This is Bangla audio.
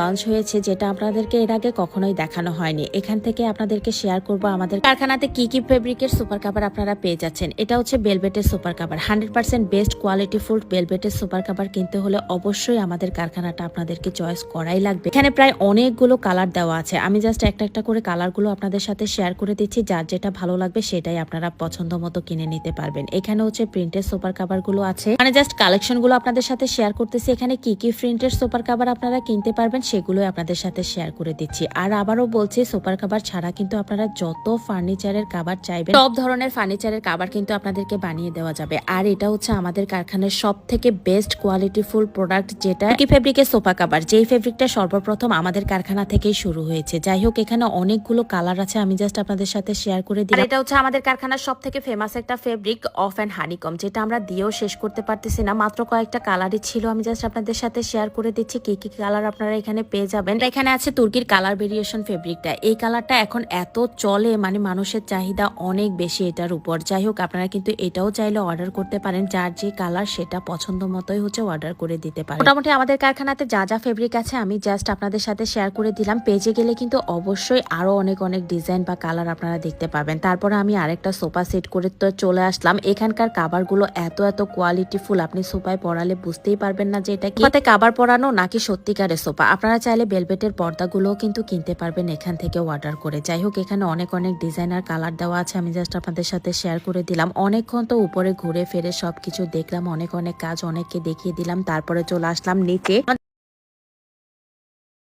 লঞ্চ হয়েছে, যেটা আপনাদেরকে এর আগে কখনোই দেখানো হয়নি। এখান থেকে আপনাদেরকে শেয়ার করব আমাদের কারখানাতে কি কি ফেব্রিকের সুপার কাভার আপনারা পেয়ে যাচ্ছেন। এটা হচ্ছে বেলভেটের super cover, 100% best quality full বেলভেটের সুপার কাভার কিনতে হলে অবশ্যই আমাদের কারখানাটা আপনাদেরকে চয়েস করাই লাগবে। এখানে প্রায় অনেকগুলো কালার দেওয়া আছে, আমি জাস্ট একটা একটা করে কালারগুলো আপনাদের সাথে শেয়ার করে দিচ্ছি, যার যেটা ভালো লাগবে সেটাই আপনারা পছন্দ মতো কিনে নিতে পারবেন। এখানে হচ্ছে প্রিন্টের সুপার কাভার গুলো আছে, মানে জাস্ট কালেকশন গুলো আপনাদের সাথে শেয়ার করতেছি। এখানে কি কি প্রিন্টের সুপার কাভার আপনারা কিনতে পারবেন সেগুলো আপনাদের সাথে শেয়ার করে দিচ্ছি। আর আবারও বলছি, সুপার কাভার ছাড়া কিন্তু আপনারা যত ফার্নিচারের কাভার চাইবেন সব ধরনের ফার্নিচারের কাভার কিন্তু আপনাদেরকে বানিয়ে দেওয়া যাবে। আর এটা হচ্ছে আমাদের কারখানার সব থেকে বেস্ট কোয়ালিটি ফুল প্রোডাক্ট, যেটা কি ফেব্রিকের সোফা কাভার, যেই ফেব্রিকটা সর্বপ্রথম আমাদের কারখানা থেকেই শুরু হয়েছে। যাই হোক, এখানে অনেকগুলো কালার আছে, আমি জাস্ট আপনাদের সাথে শেয়ার করে দিই। এটা হচ্ছে আমাদের কারখানার সব থেকে ফেমাস একটা ফেব্রিক, অফ অ্যান্ড হানিকম, যেটা আমরা দিয়েও শেষ করতে পারতেছি না, মাত্র কয়েকটা কালারই ছিল। আমি জাস্ট আপনাদের সাথে শেয়ার করে দিচ্ছি কি কি কালার আপনারা এখানে পেয়ে যাবেন। এখানে আছে তুর্কির কালার ভেরিয়েশন ফেব্রিকটা, এই কালারটা এখন এত চলে, মানে মানুষের চাহিদা অনেক বেশি এটার উপর। যাই হোক, আপনারা কিন্তু এটাও চাইলে অর্ডার করতে পারেন, যার যে কালার সেটা পছন্দ মতোই হচ্ছে অর্ডার করে দিতে পারেন। মোটামুটি আমাদের কারখানাতে যা যা ফেব্রিক আছে আমি জাস্ট আপনাদের সাথে শেয়ার করে দিলাম। পেজে গেলে কিন্তু অবশ্যই আরো অনেক অনেক ডিজাইন বা কালার আপনারা দেখতে পাবেন। তারপরে আমি আরেকটা সোফা সেট করে তো চলে আসলাম। এখানকার কাভার গুলো এত এত কোয়ালিটি ফুল, আপনি সোফায় পরালে বুঝতেই পারবেন না যে এটা কি কাভার পরানো নাকি সত্যিকারের সোফা। আপনারা চাইলে বেলভেটের পর্দাগুলোও কিন্তু কিনতে পারবেন এখান থেকে অর্ডার করে। যাই হোক, এখানে অনেক অনেক ডিজাইনার কালার দেওয়া আছে, আমি জাস্ট আপনাদের সাথে শেয়ার করে দিলাম। অনেকক্ষণ তো উপরে ঘুরে ফিরে সবকিছু দেখলাম, অনেক অনেক কাজ অনেককে দেখিয়ে দিলাম, তারপরে চলে আসলাম নিচে।